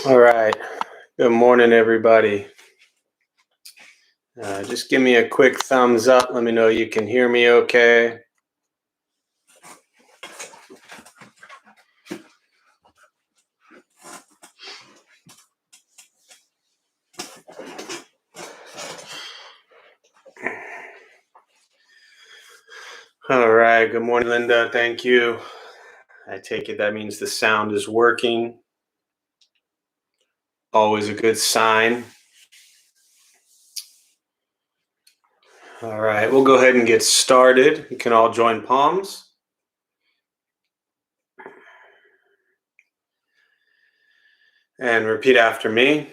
All right. Good morning, everybody. Just give me a quick thumbs up. Let me know you can hear me okay. All right. Good morning, Linda. Thank you. I take it that means the sound is working. Always a good sign. All right. We'll go ahead and get started. You can all join palms. And repeat after me.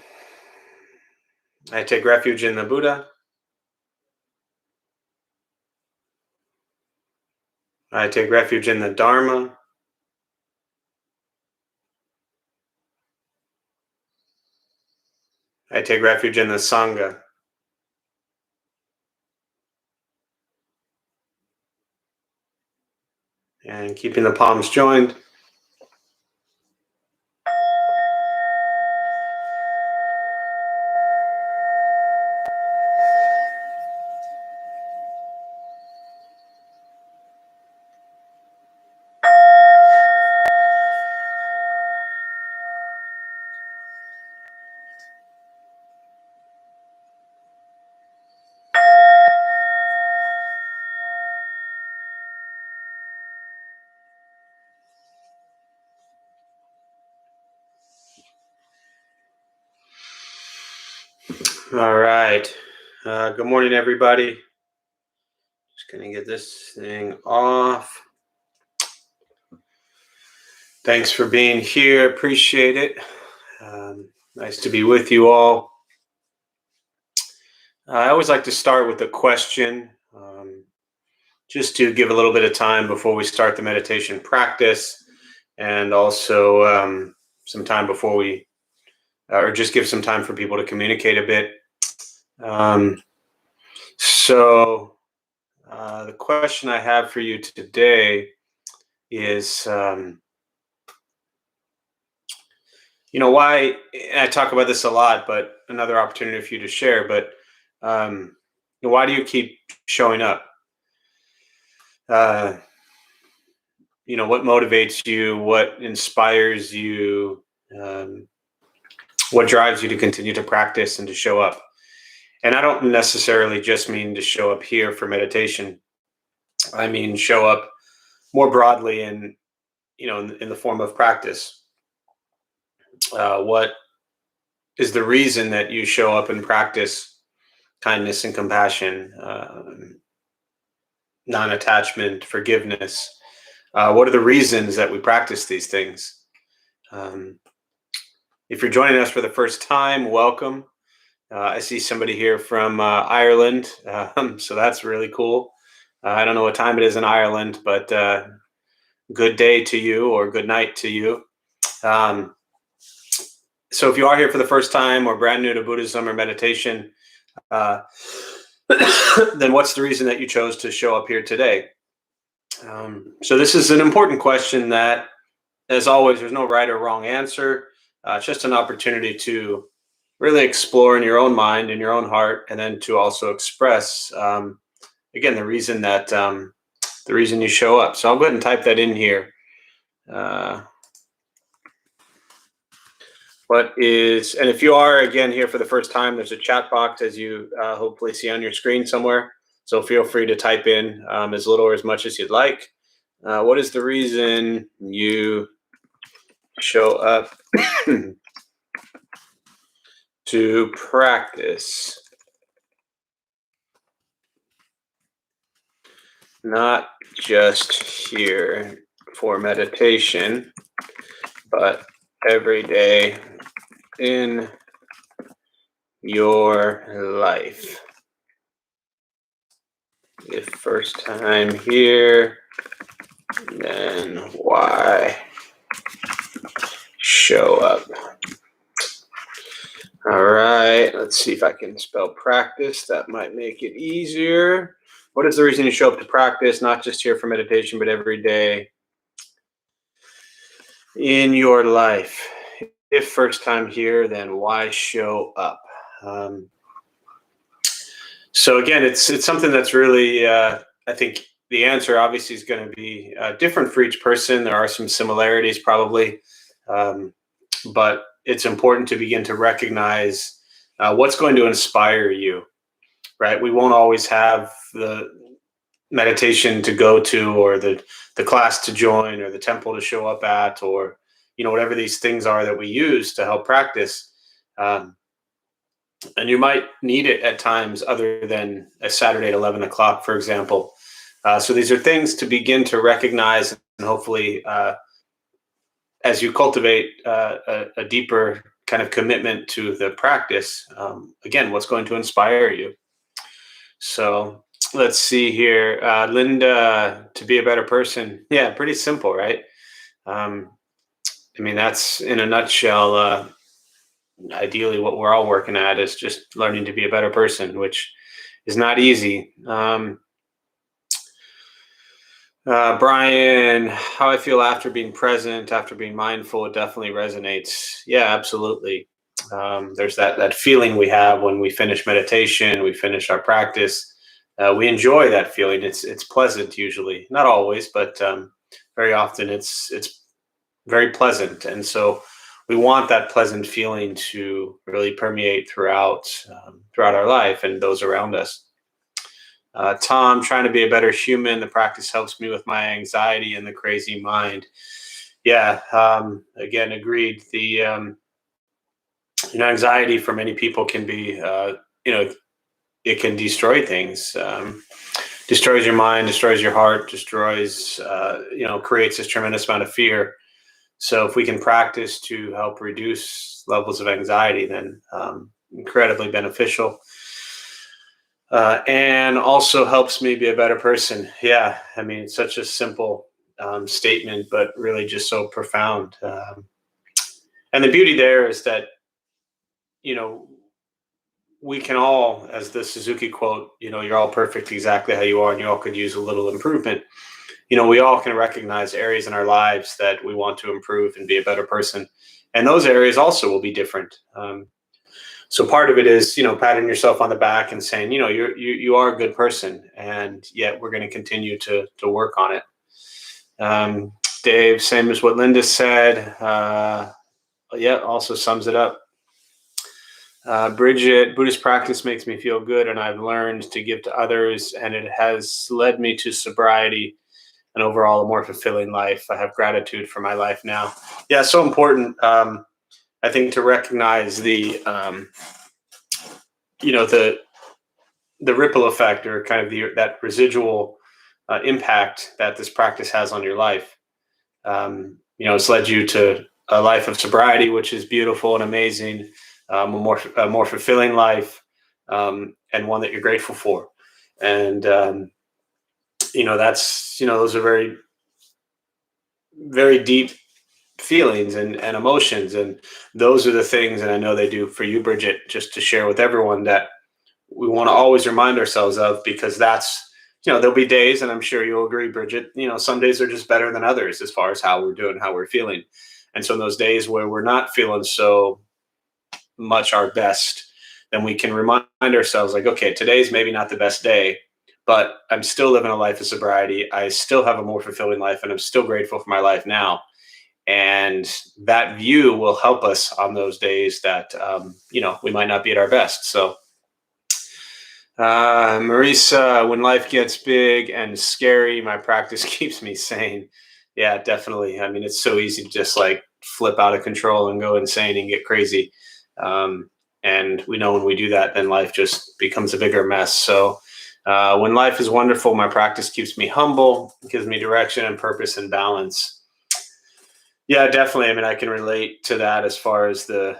I take refuge in the Buddha. I take refuge in the Dharma. I take refuge in the Sangha. And keeping the palms joined. All right. Good morning, everybody. Just going to get this thing off. Thanks for being here. Appreciate it. Nice to be with you all. I always like to start with a question, just to give a little bit of time before we start the meditation practice, and also some time before we, or just give some time for people to communicate a bit. So the question I have for you today is, why, and I talk about this a lot, but another opportunity for you to share, but why do you keep showing up? What motivates you? What inspires you? What drives you to continue to practice and to show up? And I don't necessarily just mean to show up here for meditation. I mean, show up more broadly in the form of practice. What is the reason that you show up and practice kindness and compassion, non-attachment, forgiveness? What are the reasons that we practice these things? If you're joining us for the first time, welcome. I see somebody here from Ireland, so that's really cool. I don't know what time it is in Ireland, but good day to you or good night to you. So if you are here for the first time or brand new to Buddhism or meditation, then what's the reason that you chose to show up here today? So this is an important question that, as always, there's no right or wrong answer. It's just an opportunity to really explore in your own mind, in your own heart, and then to also express, again, the reason you show up. So I'll go ahead and type that in here. And if you are, again, here for the first time, there's a chat box, as you hopefully see on your screen somewhere. So feel free to type in as little or as much as you'd like. What is the reason you show up to practice? Not just here for meditation, but every day in your life. If first time here, then why show up? All right, let's see if I can spell practice. That might make it easier. What is the reason you show up to practice, not just here for meditation, but every day in your life? If first time here, then why show up? Um, so again, it's something that's really, I think the answer obviously is going to be different for each person. There are some similarities probably, um, but it's important to begin to recognize what's going to inspire you. Right? We won't always have the meditation to go to, or the class to join, or the temple to show up at, or whatever these things are that we use to help practice. Um, and you might need it at times other than a Saturday at 11 o'clock, for example. So these are things to begin to recognize, and hopefully, as you cultivate a deeper kind of commitment to the practice, again, what's going to inspire you. So let's see here. Linda, to be a better person. Yeah, pretty simple, right? Um, I mean, that's in a nutshell. Ideally, what we're all working at is just learning to be a better person, which is not easy. Brian, how I feel after being present, after being mindful, it definitely resonates. Yeah, absolutely. There's that feeling we have when we finish meditation, we finish our practice. We enjoy that feeling. It's pleasant usually, not always, but very often it's very pleasant, and so we want that pleasant feeling to really permeate throughout our life and those around us. Tom, trying to be a better human. The practice helps me with my anxiety and the crazy mind. Yeah, again, agreed. The anxiety for many people can be, it can destroy things. Destroys your mind, destroys your heart, destroys, creates this tremendous amount of fear. So if we can practice to help reduce levels of anxiety, then incredibly beneficial. And also helps me be a better person. Yeah, I mean, it's such a simple statement, but really just so profound. And the beauty there is that, you know, we can all, as the Suzuki quote, you're all perfect exactly how you are, and you all could use a little improvement. We all can recognize areas in our lives that we want to improve and be a better person. And those areas also will be different. So part of it is, patting yourself on the back and saying, you are a good person, and yet we're going to continue to work on it. Dave, same as what Linda said. Yeah, also sums it up. Bridget, Buddhist practice makes me feel good, and I've learned to give to others, and it has led me to sobriety and overall a more fulfilling life. I have gratitude for my life now. Yeah, so important. I think to recognize the the ripple effect, or kind of that residual impact that this practice has on your life. It's led you to a life of sobriety, which is beautiful and amazing, a more fulfilling life, and one that you're grateful for. And that's those are very, very deep feelings and emotions, and those are the things, and I know they do for you, Bridget, just to share with everyone, that we want to always remind ourselves of, because that's, there'll be days, and I'm sure you'll agree, Bridget, some days are just better than others as far as how we're doing, how we're feeling. And so in those days where we're not feeling so much our best, then we can remind ourselves, like, okay, today's maybe not the best day, but I'm still living a life of sobriety. I still have a more fulfilling life, and I'm still grateful for my life now. And that view will help us on those days that, we might not be at our best. So, Marisa, when life gets big and scary, my practice keeps me sane. Yeah, definitely. I mean, it's so easy to just like flip out of control and go insane and get crazy. And we know when we do that, then life just becomes a bigger mess. So when life is wonderful, my practice keeps me humble, gives me direction and purpose and balance. Yeah, definitely. I mean, I can relate to that as far as the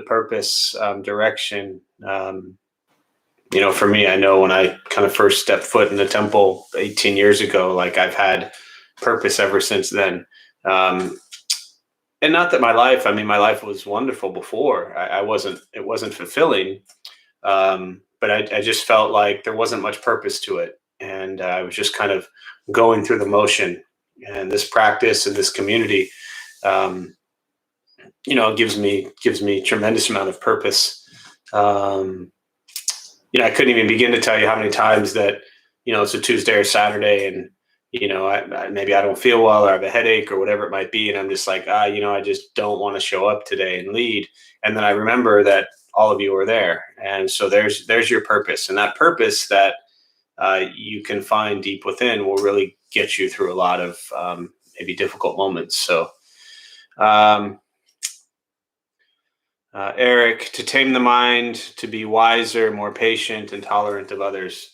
purpose, direction. For me, I know when I kind of first stepped foot in the temple 18 years ago, like, I've had purpose ever since then. And not that my life was wonderful before. It wasn't fulfilling. But I just felt like there wasn't much purpose to it. And I was just kind of going through the motion. And this practice and this community, gives me tremendous amount of purpose. I couldn't even begin to tell you how many times that, it's a Tuesday or Saturday and, maybe I don't feel well or I have a headache or whatever it might be. And I'm just like, I just don't want to show up today and lead. And then I remember that all of you are there. And so there's your purpose, and that purpose that you can find deep within will really get you through a lot of maybe difficult moments. So, Eric, to tame the mind, to be wiser, more patient, and tolerant of others.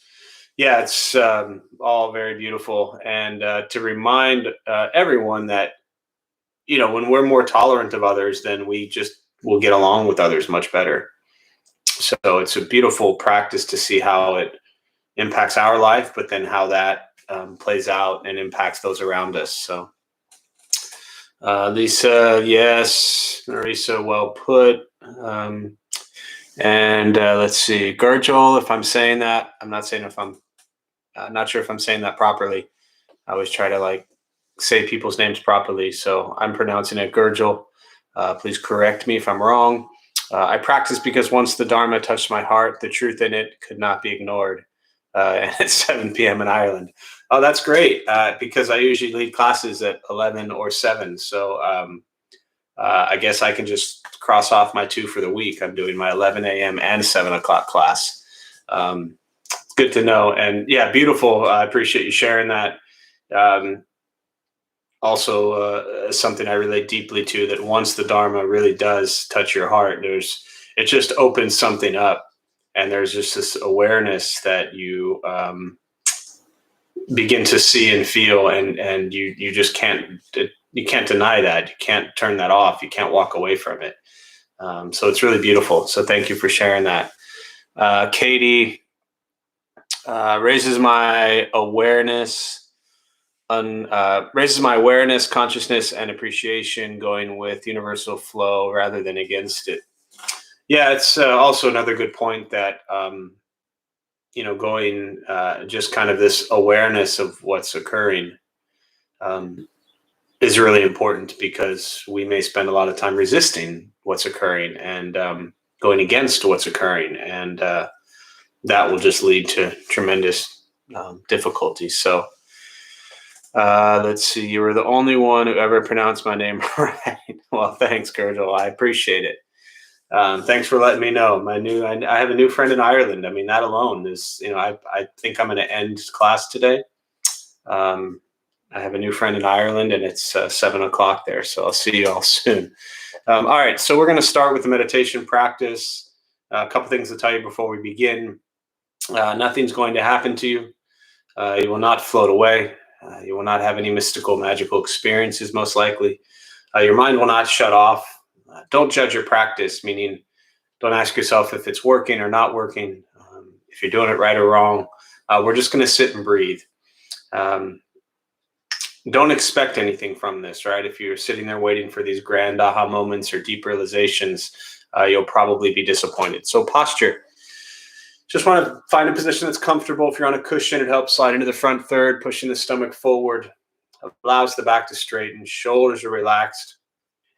Yeah, it's all very beautiful. And to remind everyone that, when we're more tolerant of others, then we just will get along with others much better. So it's a beautiful practice to see how it impacts our life, but then how that plays out and impacts those around us. So Lisa, yes. Marisa, well put. And let's see, Gurjol, if I'm saying that, I'm not saying if I'm not sure if I'm saying that properly. I always try to say people's names properly. So I'm pronouncing it Gurjol. Please correct me if I'm wrong. I practice because once the Dharma touched my heart, the truth in it could not be ignored. And it's 7 p.m. in Ireland. Oh, that's great, because I usually lead classes at 11 or 7. So I guess I can just cross off my 2 for the week. I'm doing my 11 a.m. and 7 o'clock class. Good to know. And yeah, beautiful. I appreciate you sharing that. Also, something I relate deeply to, that once the Dharma really does touch your heart, it just opens something up. And there's just this awareness that you begin to see and feel, and you just can't deny that. You can't turn that off. You can't walk away from it. So it's really beautiful. So thank you for sharing that. Katie, raises my awareness, consciousness, and appreciation, going with universal flow rather than against it. Yeah, it's also another good point that going just kind of this awareness of what's occurring is really important, because we may spend a lot of time resisting what's occurring and going against what's occurring, and that will just lead to tremendous difficulty. So let's see, you were the only one who ever pronounced my name right. Well, thanks, Gurjol. I appreciate it. Thanks for letting me know. I have a new friend in Ireland. I mean, that alone is, I think I'm going to end class today. I have a new friend in Ireland, and it's 7 o'clock there. So I'll see you all soon. All right. So we're going to start with the meditation practice. A couple things to tell you before we begin. Nothing's going to happen to you. You will not float away. You will not have any mystical, magical experiences, most likely. Your mind will not shut off. Don't judge your practice, meaning don't ask yourself if it's working or not working, if you're doing it right or wrong. We're just going to sit and breathe. Don't expect anything from this, right? If you're sitting there waiting for these grand aha moments or deep realizations, you'll probably be disappointed. So posture. Just want to find a position that's comfortable. If you're on a cushion, it helps slide into the front third, pushing the stomach forward, allows the back to straighten, shoulders are relaxed.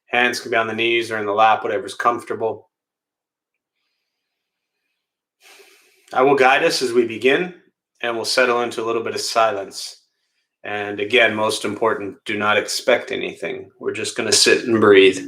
Hands can be on the knees or in the lap, whatever's comfortable. I will guide us as we begin, and we'll settle into a little bit of silence. And again, most important, do not expect anything. We're just going to sit and breathe.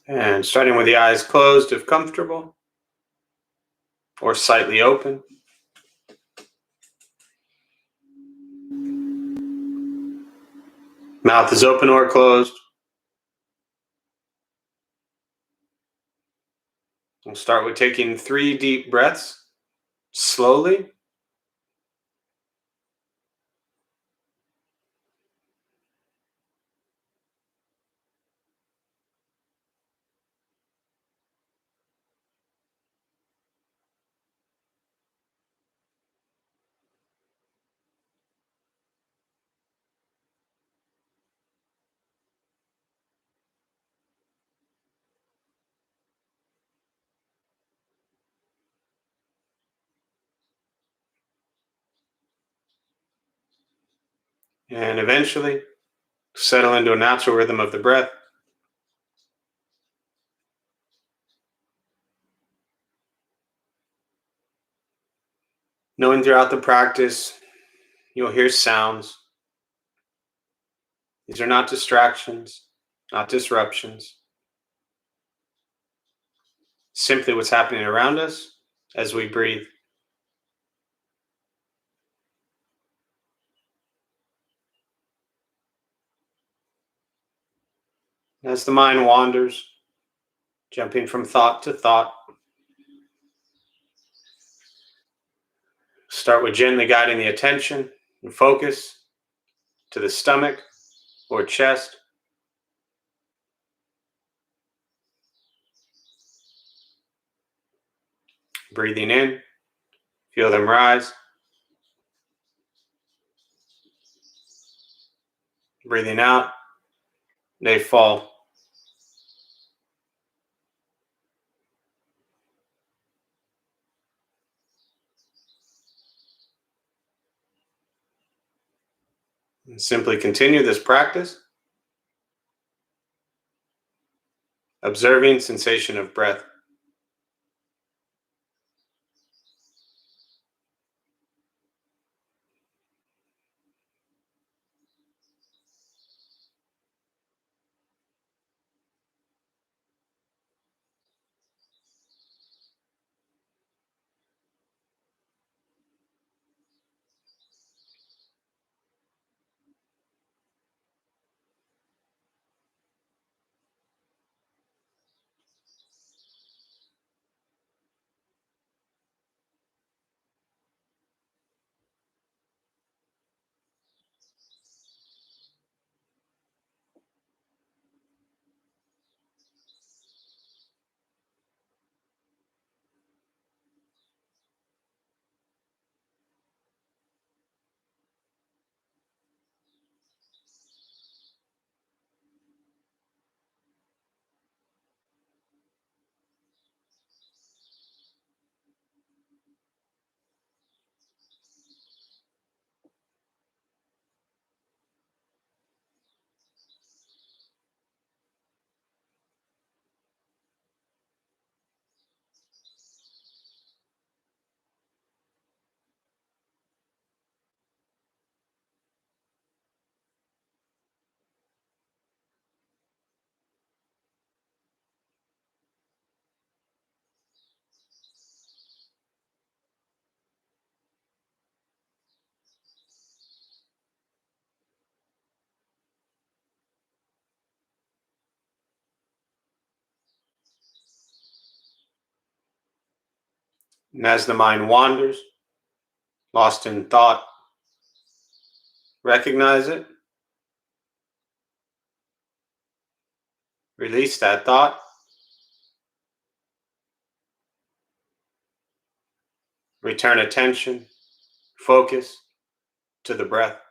And starting with the eyes closed if comfortable, or slightly open. Mouth is open or closed. We'll start with taking 3 deep breaths slowly. And eventually settle into a natural rhythm of the breath. Knowing throughout the practice, you'll hear sounds. These are not distractions, not disruptions. Simply what's happening around us as we breathe. As the mind wanders, jumping from thought to thought, start with gently guiding the attention and focus to the stomach or chest. Breathing in, feel them rise. Breathing out, they fall. And simply continue this practice, observing sensation of breath. And as the mind wanders, lost in thought, recognize it, release that thought, return attention, focus to the breath.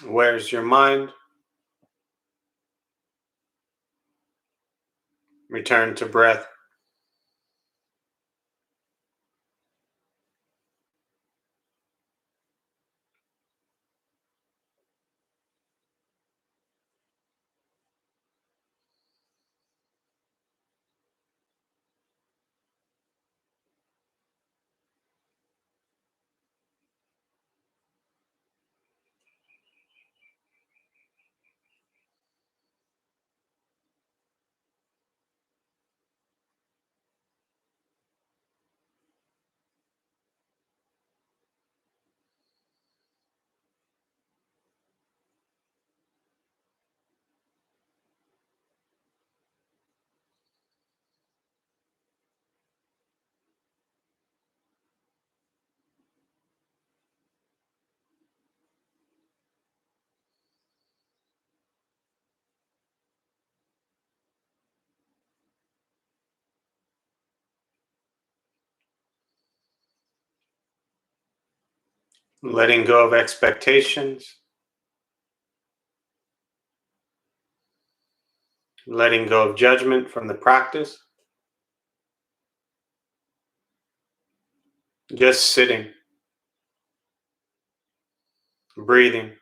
Where's your mind? Return to breath. Letting go of expectations. Letting go of judgment from the practice. Just sitting, breathing.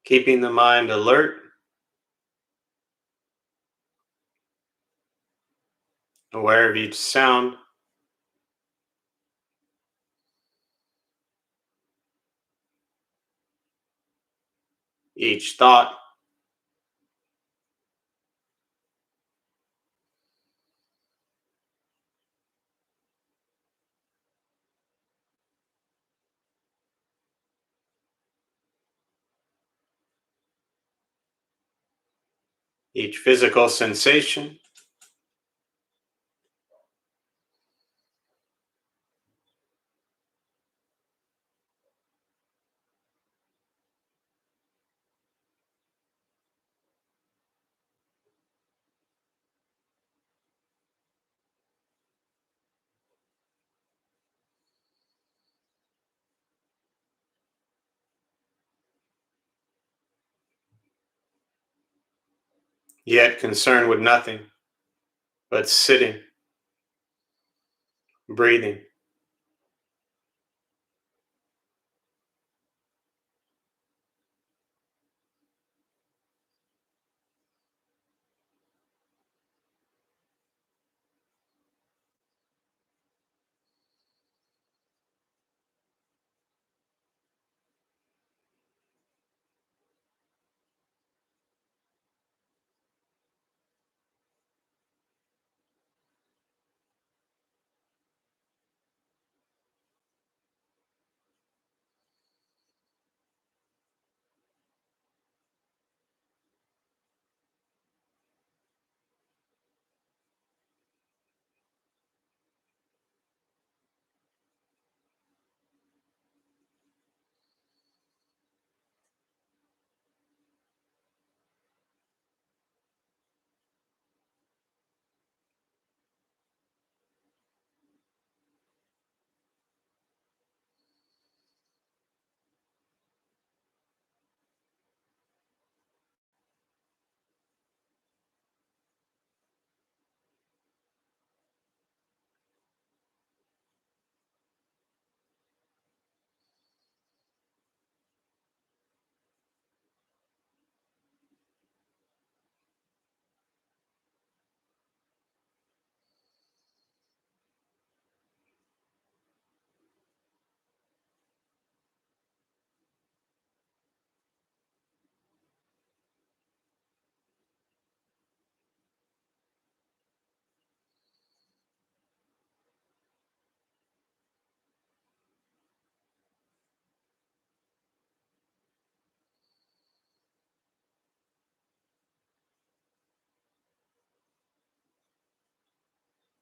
Keeping the mind alert, aware of each sound, each thought, each physical sensation. Yet concerned with nothing but sitting, breathing.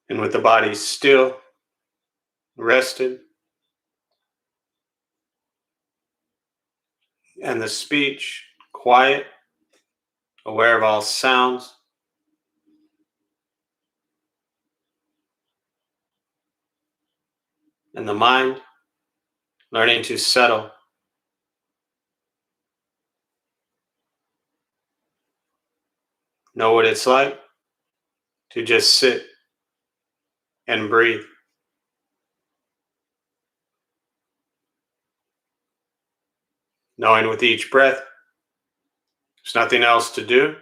And with the body still, rested, and the speech quiet, aware of all sounds, and the mind learning to settle. Know what it's like to just sit and breathe. Knowing with each breath, there's nothing else to do.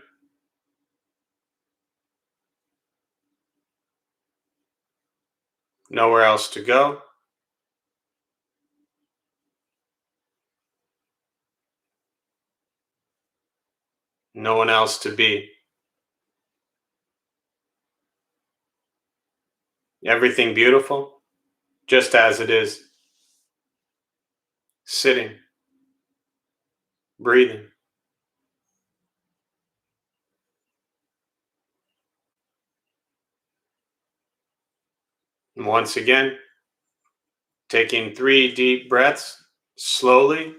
Nowhere else to go. No one else to be. Everything beautiful, just as it is. Sitting, breathing. And once again, taking 3 deep breaths slowly.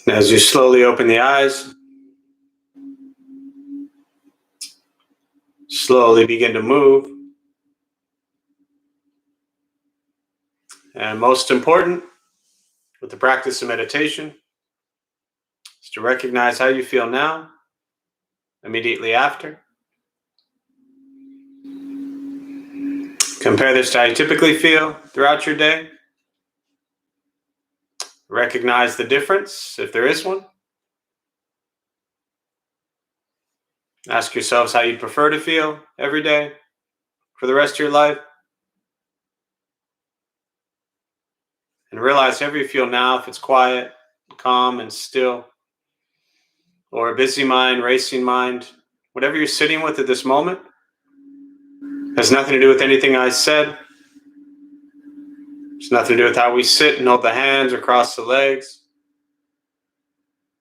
As you slowly open the eyes, slowly begin to move. And most important, with the practice of meditation, is to recognize how you feel now, immediately after. Compare this to how you typically feel throughout your day. Recognize the difference, if there is one. Ask yourselves how you'd prefer to feel every day for the rest of your life. And realize however you feel now, if it's quiet, calm, and still, or a busy mind, racing mind, whatever you're sitting with at this moment, has nothing to do with anything I said. It's nothing to do with how we sit and hold the hands or cross the legs.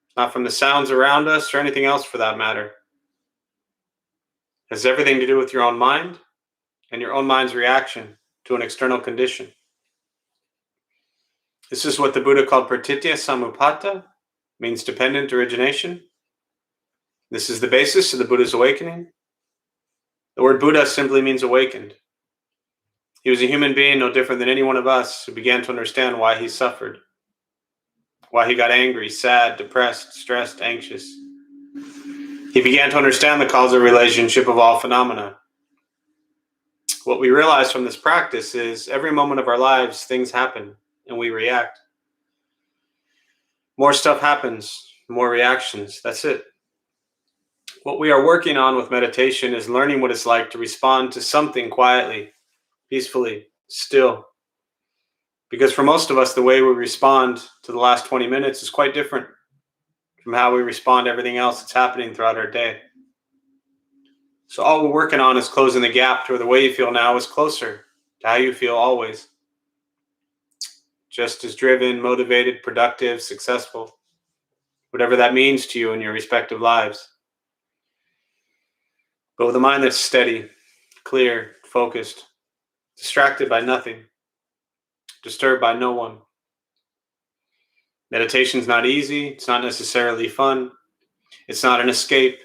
It's not from the sounds around us or anything else for that matter. It has everything to do with your own mind and your own mind's reaction to an external condition. This is what the Buddha called pratitya samuppada, means dependent origination. This is the basis of the Buddha's awakening. The word Buddha simply means awakened. He was a human being no different than any one of us who began to understand why he suffered, why he got angry, sad, depressed, stressed, anxious. He began to understand the causal relationship of all phenomena. What we realize from this practice is every moment of our lives, things happen and we react. More stuff happens, more reactions. That's it. What we are working on with meditation is learning what it's like to respond to something quietly, peacefully, still. Because for most of us, the way we respond to the last 20 minutes is quite different from how we respond to everything else that's happening throughout our day. So all we're working on is closing the gap to where the way you feel now is closer to how you feel always. just as driven, motivated, productive, successful, whatever that means to you in your respective lives. But with a mind that's steady, clear, focused, distracted by nothing, disturbed by no one. Meditation's not easy. It's not necessarily fun. It's not an escape.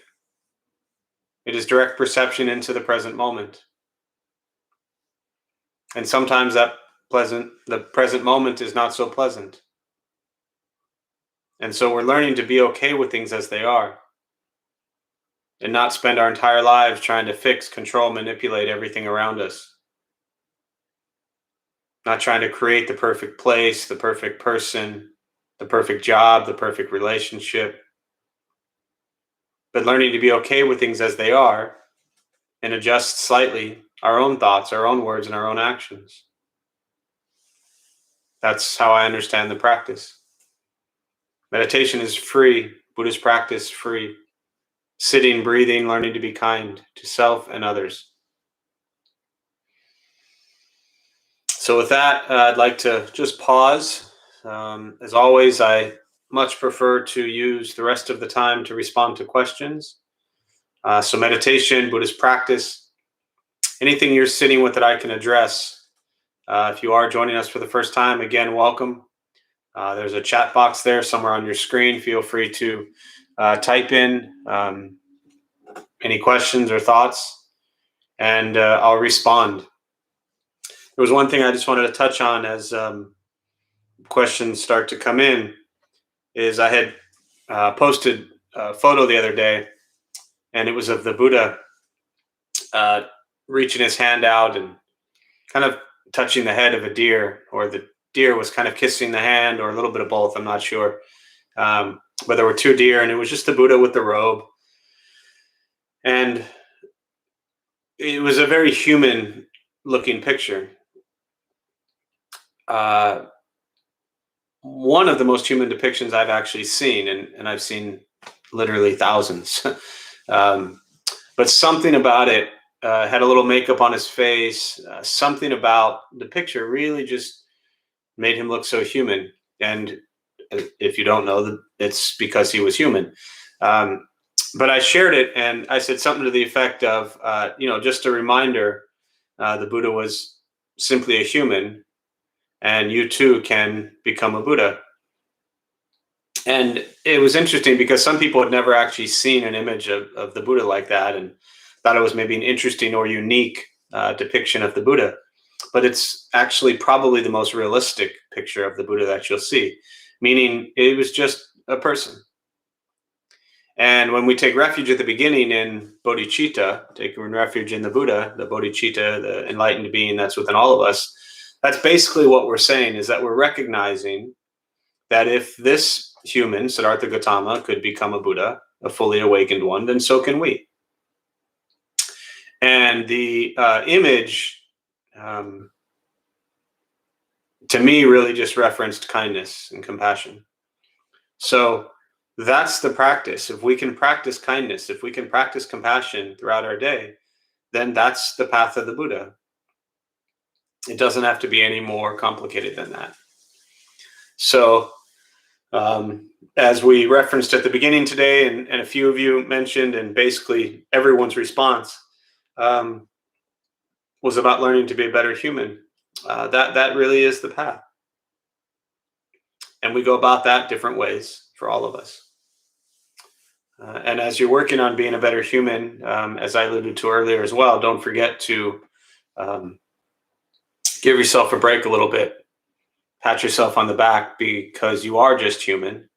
It is direct perception into the present moment. And sometimes the present moment is not so pleasant. And so we're learning to be okay with things as they are and not spend our entire lives trying to fix, control, manipulate everything around us. Not trying to create the perfect place, the perfect person, the perfect job, the perfect relationship, but learning to be okay with things as they are and adjust slightly our own thoughts, our own words, and our own actions. That's how I understand the practice. Meditation is free. Buddhist practice free. Sitting, breathing, learning to be kind to self and others. So with that, I'd like to just pause. As always, I much prefer to use the rest of the time to respond to questions. So meditation, Buddhist practice, anything you're sitting with that I can address. If you are joining us for the first time, again, welcome. There's a chat box there somewhere on your screen. Feel free to type in any questions or thoughts, and I'll respond. There was one thing I just wanted to touch on as questions start to come in, is I had posted a photo the other day, and it was of the Buddha reaching his hand out and kind of touching the head of a deer, or the deer was kind of kissing the hand, or a little bit of both, I'm not sure. But there were two deer, and it was just the Buddha with the robe. And it was a very human looking picture. One of the most human depictions I've actually seen, and I've seen literally thousands. But something about it, had a little makeup on his face. Something about the picture really just made him look so human. And if you don't know, it's because he was human. But I shared it, and I said something to the effect of, just a reminder, the Buddha was simply a human, and you too can become a Buddha. And it was interesting because some people had never actually seen an image of the Buddha like that, and thought it was maybe an interesting or unique depiction of the Buddha. But it's actually probably the most realistic picture of the Buddha that you'll see, meaning it was just a person. And when we take refuge at the beginning in bodhicitta, taking refuge in the Buddha, the bodhicitta, the enlightened being that's within all of us, that's basically what we're saying, is that we're recognizing that if this human, Siddhartha Gautama, could become a Buddha, a fully awakened one, then so can we. And the image, to me, really just referenced kindness and compassion. So that's the practice. If we can practice kindness, if we can practice compassion throughout our day, then that's the path of the Buddha. It doesn't have to be any more complicated than that. So as we referenced at the beginning today, and a few of you mentioned, and basically everyone's response was about learning to be a better human. That really is the path. And we go about that different ways for all of us. And as you're working on being a better human, as I alluded to earlier as well, don't forget to give yourself a break a little bit. Pat yourself on the back, because you are just human,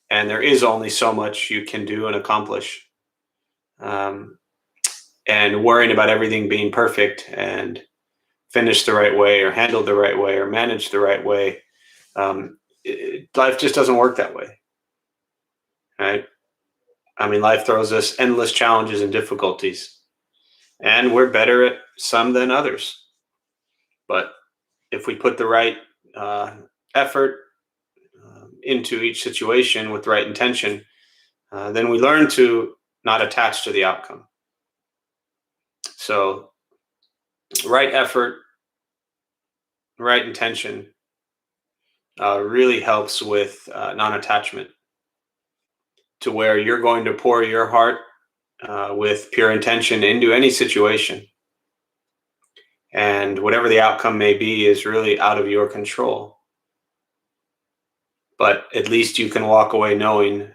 and there is only so much you can do and accomplish. And worrying about everything being perfect and finished the right way, or handled the right way, or managed the right way, life just doesn't work that way, right? I mean, life throws us endless challenges and difficulties, and we're better at some than others. But if we put the right effort into each situation with the right intention, then we learn to not attach to the outcome. So, right effort, right intention, really helps with non-attachment, to where you're going to pour your heart with pure intention into any situation. And whatever the outcome may be is really out of your control. But at least you can walk away knowing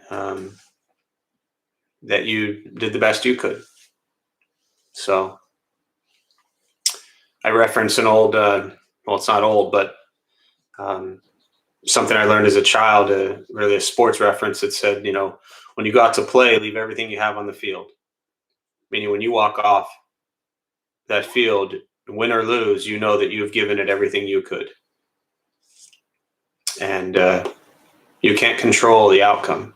that you did the best you could. So I reference an old, well, it's not old, but something I learned as a child, really a sports reference that said, when you go out to play, leave everything you have on the field. Meaning when you walk off that field, win or lose, you know that you've given it everything you could. And you can't control the outcome.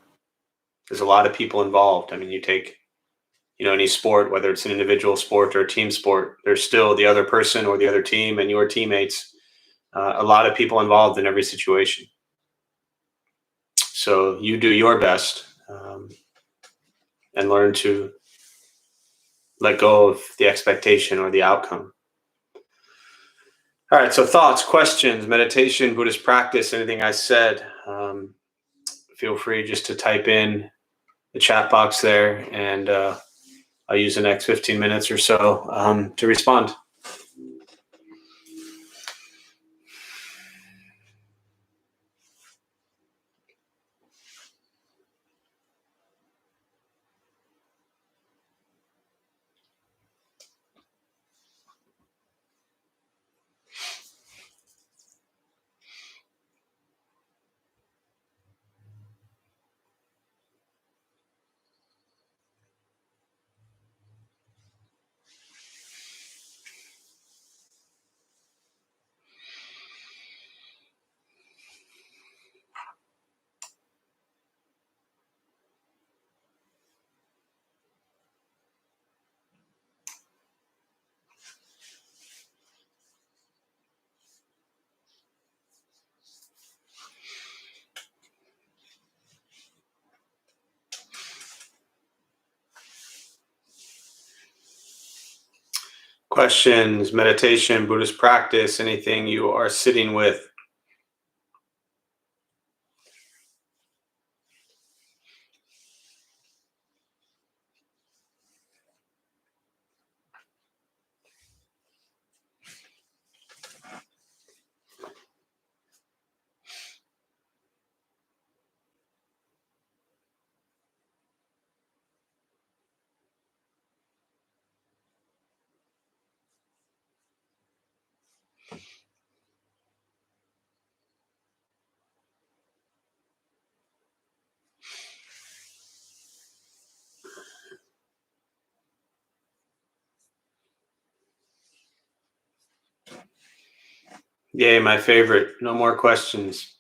There's a lot of people involved. I mean, you take, any sport, whether it's an individual sport or a team sport, there's still the other person or the other team and your teammates. A lot of people involved in every situation. So you do your best and learn to let go of the expectation or the outcome. All right, so thoughts, questions, meditation, Buddhist practice, anything I said, feel free just to type in the chat box there, and I'll use the next 15 minutes or so to respond. Questions, meditation, Buddhist practice, anything you are sitting with. Yay, my favorite. No more questions.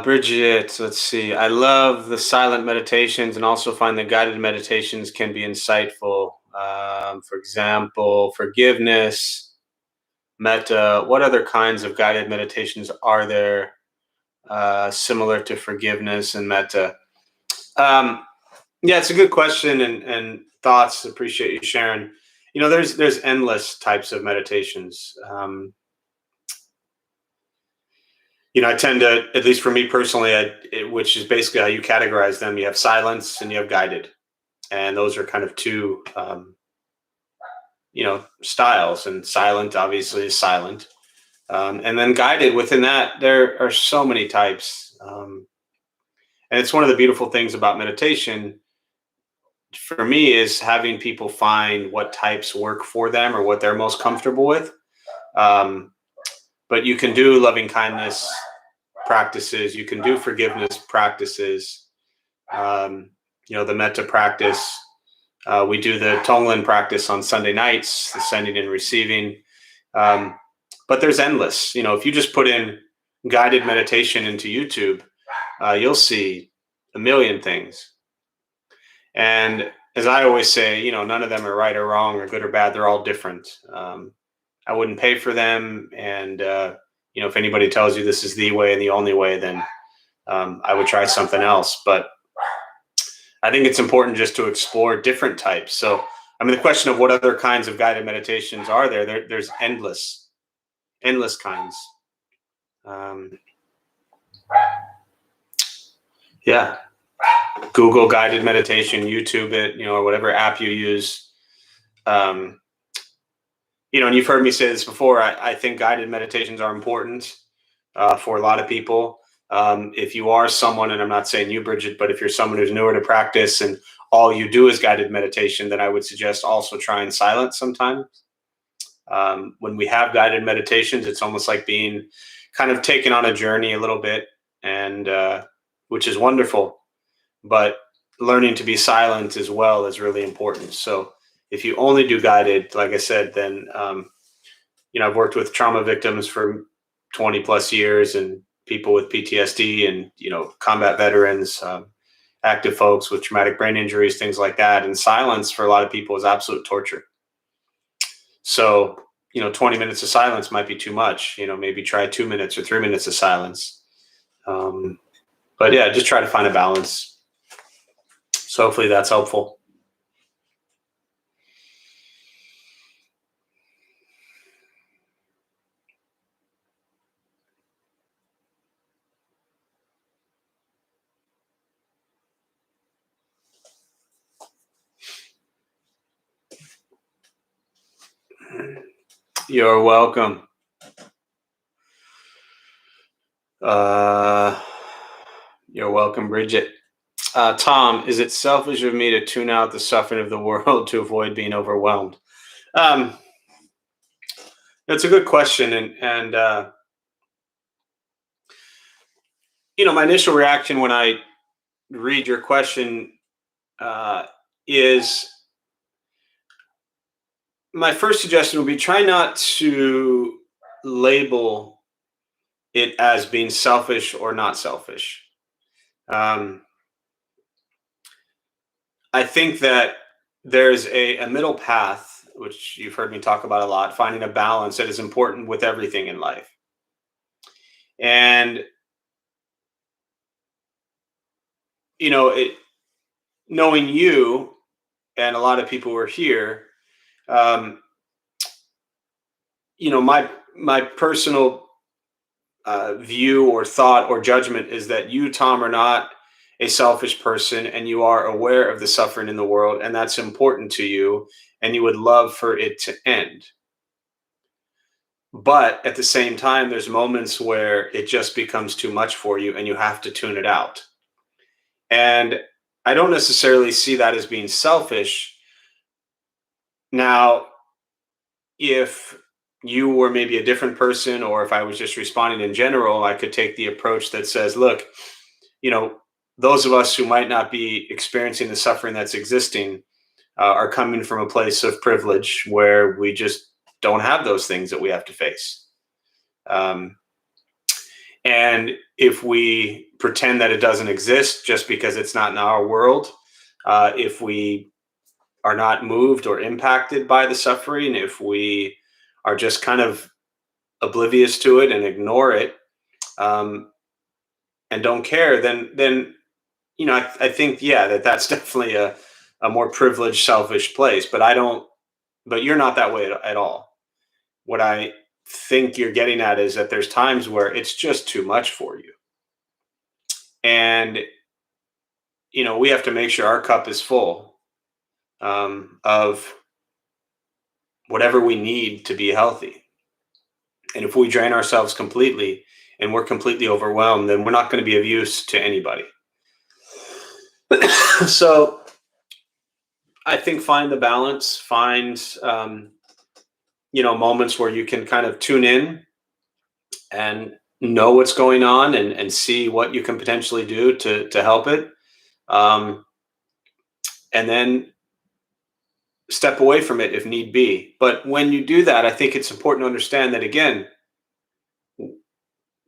Bridget, let's see. I love the silent meditations and also find that guided meditations can be insightful. For example, forgiveness, metta. What other kinds of guided meditations are there similar to forgiveness and metta? Yeah, it's a good question and thoughts. Appreciate you sharing. There's endless types of meditations. I tend to, at least for me personally, which is basically how you categorize them. You have silence and you have guided, and those are kind of two, styles. And silent, obviously, is silent, and then guided. Within that, there are so many types, and it's one of the beautiful things about meditation. For me, is having people find what types work for them or what they're most comfortable with. But you can do loving kindness practices, you can do forgiveness practices, the metta practice. We do the Tonglen practice on Sunday nights, the sending and receiving. But there's endless. If you just put in guided meditation into YouTube, you'll see a million things. And as I always say, none of them are right or wrong or good or bad. They're all different. I wouldn't pay for them. And, if anybody tells you this is the way and the only way, then I would try something else. But I think it's important just to explore different types. So, the question of what other kinds of guided meditations are there's endless kinds. Yeah. Google guided meditation, YouTube it, or whatever app you use. And you've heard me say this before. I think guided meditations are important for a lot of people. If you are someone, and I'm not saying you, Bridget, but if you're someone who's newer to practice and all you do is guided meditation, then I would suggest also trying silence sometimes. When we have guided meditations, it's almost like being kind of taken on a journey a little bit, and which is wonderful. But learning to be silent as well is really important. So if you only do guided, like I said, then, I've worked with trauma victims for 20 plus years and people with PTSD and, combat veterans, active folks with traumatic brain injuries, things like that. And silence for a lot of people is absolute torture. So, 20 minutes of silence might be too much, maybe try 2 minutes or 3 minutes of silence. But yeah, just try to find a balance. So hopefully that's helpful. You're welcome. You're welcome, Bridget. Tom, is it selfish of me to tune out the suffering of the world to avoid being overwhelmed? That's a good question. And my initial reaction when I read your question is my first suggestion would be try not to label it as being selfish or not selfish. I think that there's a middle path, which you've heard me talk about a lot, finding a balance that is important with everything in life. And, knowing you and a lot of people who are here, my personal view or thought or judgment is that you, Tom, are not a selfish person, and you are aware of the suffering in the world, and that's important to you, and you would love for it to end. But at the same time, there's moments where it just becomes too much for you and you have to tune it out. And I don't necessarily see that as being selfish. Now, if you were maybe a different person, or if I was just responding in general, I could take the approach that says, look, those of us who might not be experiencing the suffering that's existing are coming from a place of privilege where we just don't have those things that we have to face. And if we pretend that it doesn't exist just because it's not in our world, if we are not moved or impacted by the suffering, if we are just kind of oblivious to it and ignore it, and don't care, then I think, that's definitely a more privileged, selfish place. But you're not that way at all. What I think you're getting at is that there's times where it's just too much for you. And, we have to make sure our cup is full of whatever we need to be healthy. And if we drain ourselves completely and we're completely overwhelmed, then we're not going to be of use to anybody. So I think find the balance, find, moments where you can kind of tune in and know what's going on and see what you can potentially do to help it. And then step away from it if need be. But when you do that, I think it's important to understand that, again,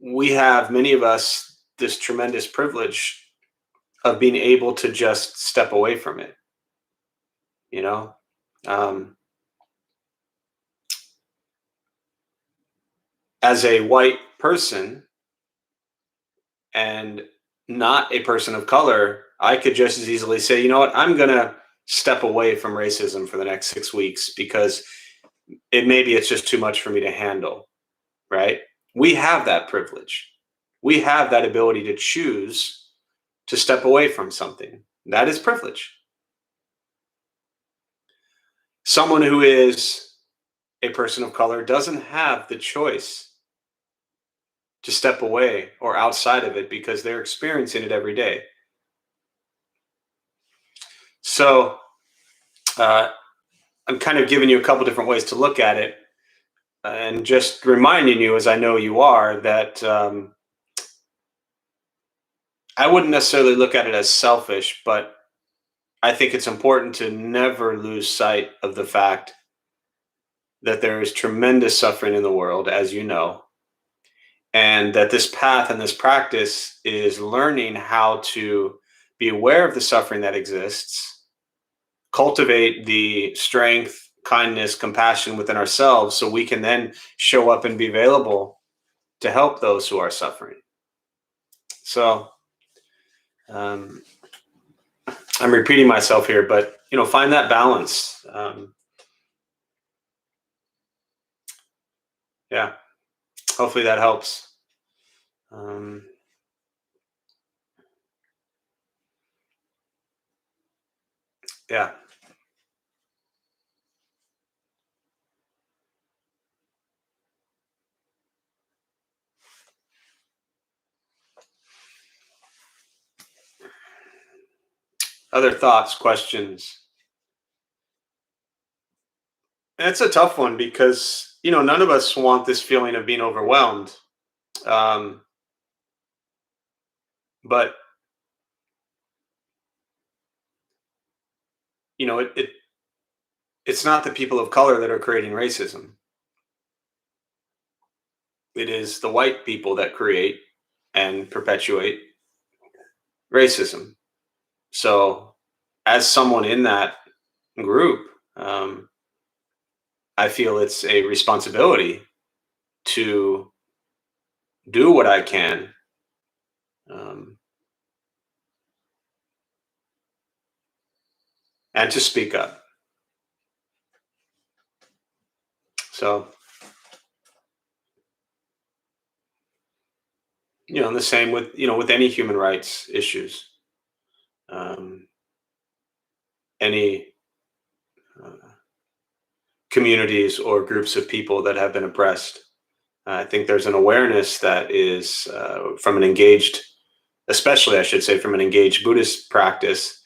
we have, many of us, this tremendous privilege of being able to just step away from it, you know? As a white person and not a person of color, I could just as easily say, you know what, I'm going to step away from racism for the next 6 weeks because maybe it's just too much for me to handle, right? We have that privilege. We have that ability to choose to step away from something. That is privilege. Someone who is a person of color doesn't have the choice to step away or outside of it because they're experiencing it every day. So I'm kind of giving you a couple different ways to look at it and just reminding you, as I know you are, that I wouldn't necessarily look at it as selfish, but I think it's important to never lose sight of the fact that there is tremendous suffering in the world, as you know, and that this path and this practice is learning how to be aware of the suffering that exists, cultivate the strength, kindness, compassion within ourselves so we can then show up and be available to help those who are suffering. So I'm repeating myself here, but find that balance. Yeah, hopefully that helps. Yeah. Other thoughts, questions? It's a tough one because none of us want this feeling of being overwhelmed. Um, but it's not the people of color that are creating racism. It is the white people that create and perpetuate racism. So, as someone in that group, I feel it's a responsibility to do what I can um, and to speak up. So, and the same with with any human rights issues, any uh, communities or groups of people that have been oppressed. I think there's an awareness that is from an engaged, especially I should say, from an engaged Buddhist practice,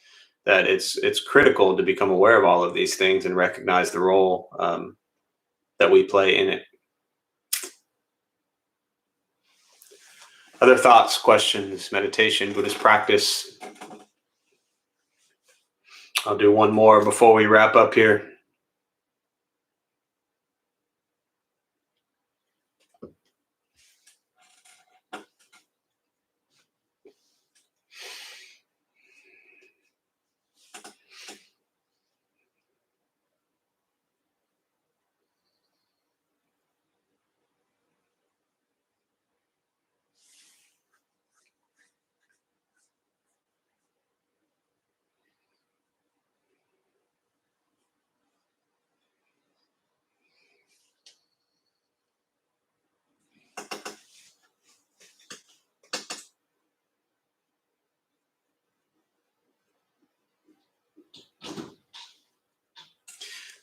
that it's critical to become aware of all of these things and recognize the role that we play in it. Other thoughts, questions, meditation, Buddhist practice? I'll do one more before we wrap up here.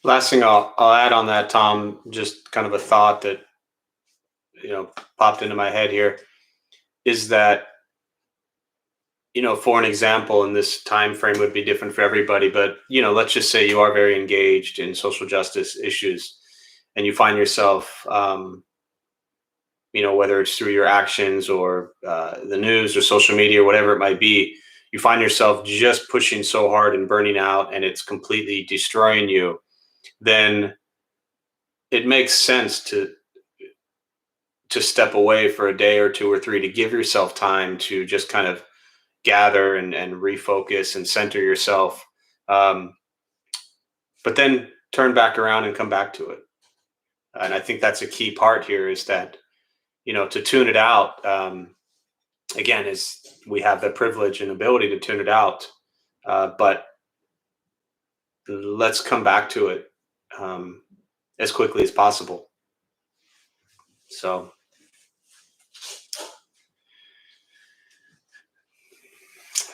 Last thing I'll add on that, Tom, just kind of a thought that popped into my head here is that for an example, and this time frame would be different for everybody, but let's just say you are very engaged in social justice issues, and you find yourself, whether it's through your actions or the news or social media or whatever it might be, you find yourself just pushing so hard and burning out, and it's completely destroying you. Then it makes sense to step away for a day or two or three to give yourself time to just kind of gather and refocus and center yourself. But then turn back around and come back to it. And I think that's a key part here, is that, to tune it out, again, is we have the privilege and ability to tune it out. But let's come back to it as quickly as possible. So,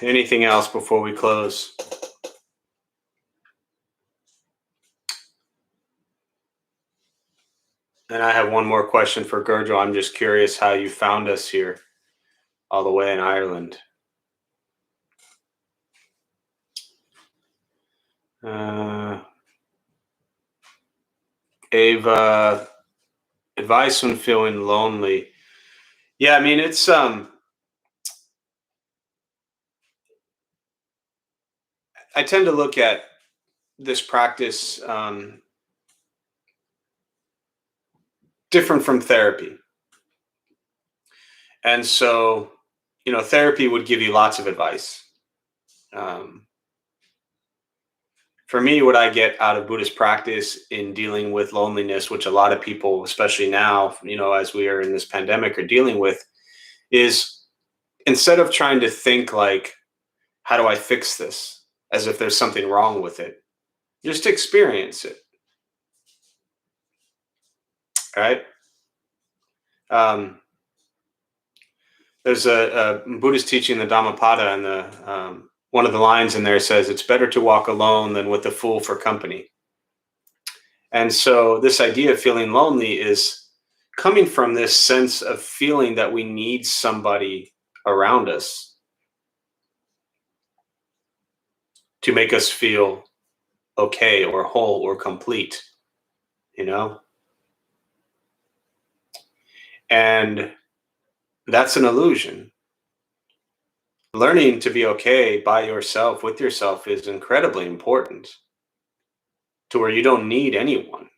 anything else before we close? And I have one more question for Gurjo. I'm just curious how you found us here, all the way in Ireland. Ava, advice when feeling lonely. Yeah, I mean, it's I tend to look at this practice different from therapy. And so, therapy would give you lots of advice. For me, what I get out of Buddhist practice in dealing with loneliness, which a lot of people, especially now, as we are in this pandemic, are dealing with, is instead of trying to think like, how do I fix this? As if there's something wrong with it, just experience it. Right? There's a Buddhist teaching, the Dhammapada, and the one of the lines in there says, "It's better to walk alone than with a fool for company." And so this idea of feeling lonely is coming from this sense of feeling that we need somebody around us to make us feel okay or whole or complete, And that's an illusion. Learning to be okay by yourself, with yourself, is incredibly important, to where you don't need anyone.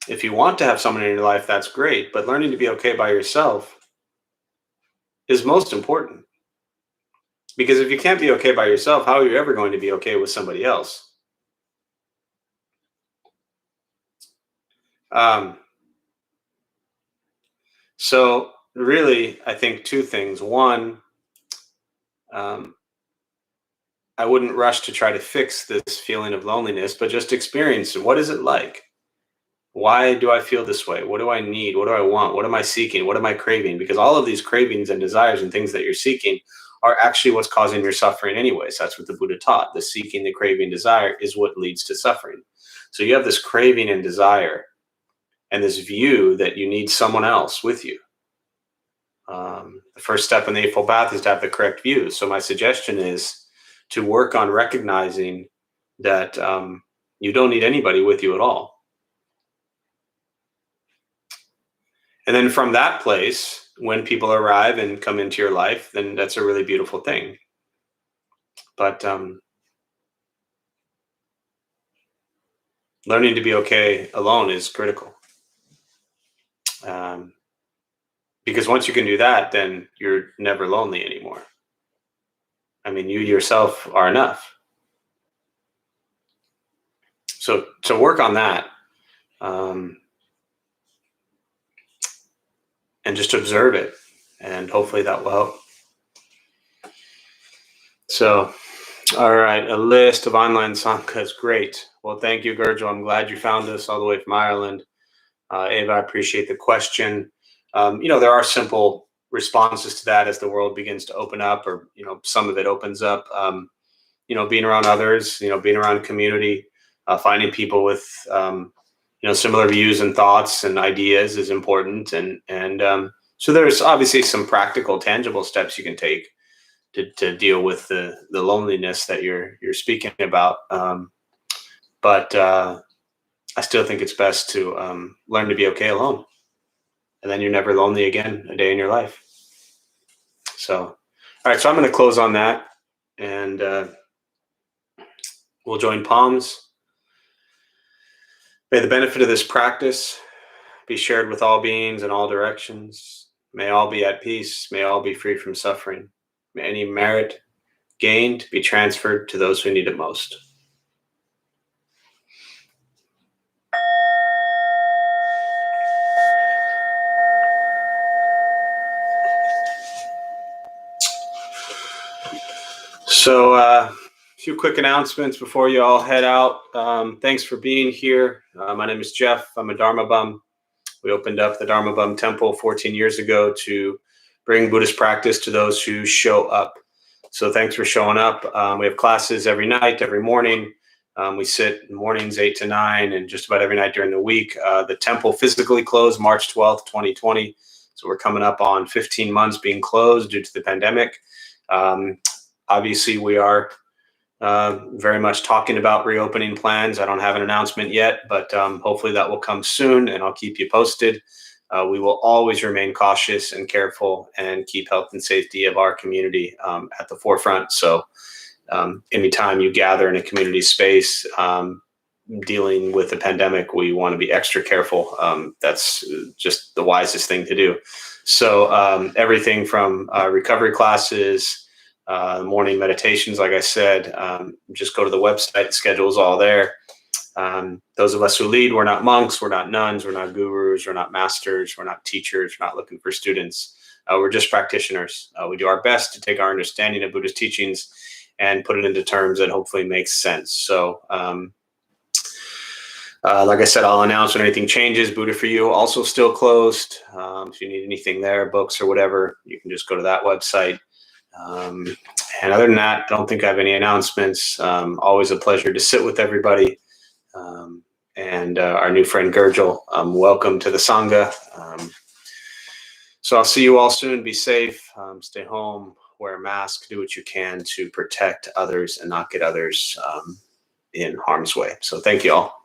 If you want to have someone in your life, that's great, but learning to be okay by yourself is most important. Because if you can't be okay by yourself, how are you ever going to be okay with somebody else? So really, I think two things. One, I wouldn't rush to try to fix this feeling of loneliness, but just experience it. What is it like? Why do I feel this way? What do I need? What do I want? What am I seeking? What am I craving? Because all of these cravings and desires and things that you're seeking are actually what's causing your suffering anyways. That's what the Buddha taught. The seeking, the craving, desire is what leads to suffering. So you have this craving and desire and this view that you need someone else with you. The first step in the Eightfold Path is to have the correct view. So my suggestion is to work on recognizing that you don't need anybody with you at all. And then from that place, when people arrive and come into your life, then that's a really beautiful thing. But learning to be okay alone is critical. Because once you can do that, then you're never lonely anymore. I mean, you yourself are enough. So work on that. And just observe it. And hopefully that will help. So, all right, a list of online sanghas. Great. Well, thank you, Gurjo. I'm glad you found us all the way from Ireland. Ava, I appreciate the question. There are simple responses to that as the world begins to open up, or, some of it opens up. Being around others, being around community, finding people with, similar views and thoughts and ideas is important. And so there's obviously some practical, tangible steps you can take to deal with the loneliness that you're speaking about. But I still think it's best to learn to be okay alone. And then you're never lonely again a day in your life. So, all right, so I'm going to close on that, and we'll join palms. May the benefit of this practice be shared with all beings in all directions. May all be at peace. May all be free from suffering. May any merit gained be transferred to those who need it most. So a few quick announcements before you all head out. Thanks for being here. My name is Jeff. I'm a Dharma bum. We opened up the Dharma Bum Temple 14 years ago to bring Buddhist practice to those who show up. So thanks for showing up. We have classes every night, every morning. We sit in mornings 8 to 9 and just about every night during the week. The temple physically closed March 12th, 2020. So we're coming up on 15 months being closed due to the pandemic. Obviously, we are very much talking about reopening plans. I don't have an announcement yet, but hopefully that will come soon, and I'll keep you posted. We will always remain cautious and careful and keep health and safety of our community at the forefront. So anytime you gather in a community space dealing with the pandemic, we want to be extra careful. That's just the wisest thing to do. So everything from recovery classes, morning meditations, like I said, just go to the website. The schedule is all there. Those of us who lead, we're not monks, we're not nuns, we're not gurus, we're not masters, we're not teachers, we're not looking for students. We're just practitioners. We do our best to take our understanding of Buddhist teachings and put it into terms that hopefully makes sense. So like I said, I'll announce when anything changes. Buddha for You also still closed. If you need anything there, books or whatever, you can just go to that website. And other than that, I don't think I have any announcements. Always a pleasure to sit with everybody. And our new friend Gurjal, welcome to the Sangha. So I'll see you all soon. Be safe, stay home, wear a mask, do what you can to protect others and not get others in harm's way. So thank you all.